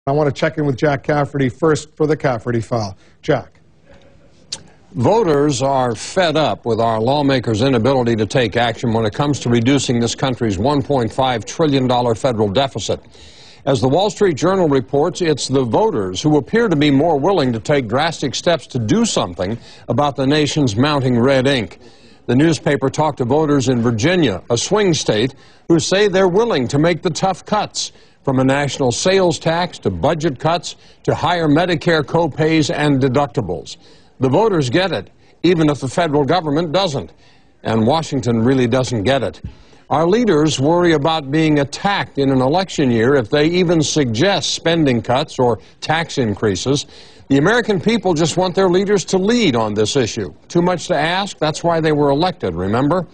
I want to check in with Jack Cafferty first for the Cafferty file. Jack. Voters are fed up with our lawmakers' inability to take action when it comes to reducing this country's $1.5 trillion federal deficit. As the Wall Street Journal reports, it's the voters who appear to be more willing to take drastic steps to do something about the nation's mounting red ink. The newspaper talked to voters in Virginia, a swing state, who say they're willing to make the tough cuts, from a national sales tax to budget cuts to higher Medicare co-pays and deductibles. The voters get it, even if the federal government doesn't. And Washington really doesn't get it. Our leaders worry about being attacked in an election year if they even suggest spending cuts or tax increases. The American people just want their leaders to lead on this issue. Too much to ask? That's why they were elected, remember?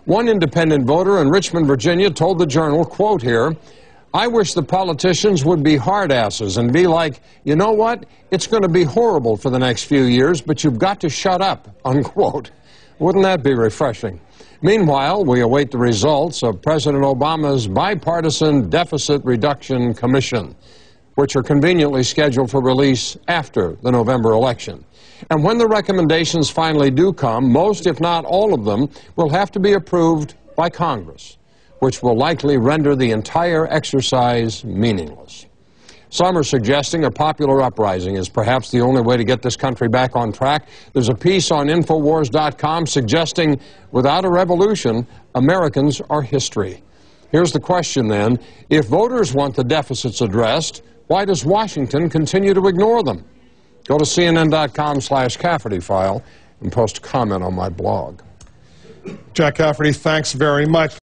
One independent voter in Richmond, Virginia told the Journal, quote here, "I wish the politicians would be hard asses and be like, you know what, it's going to be horrible for the next few years, but you've got to shut up," unquote. Wouldn't that be refreshing? Meanwhile, we await the results of President Obama's bipartisan deficit reduction commission, which are conveniently scheduled for release after the November election. And when the recommendations finally do come, most, if not all of them, will have to be approved by Congress, which will likely render the entire exercise meaningless. Some are suggesting a popular uprising is perhaps the only way to get this country back on track. There's a piece on Infowars.com suggesting without a revolution, Americans are history. Here's the question then, if voters want the deficits addressed, why does Washington continue to ignore them? Go to CNN.com/Cafferty file and post a comment on my blog. Jack Cafferty, thanks very much.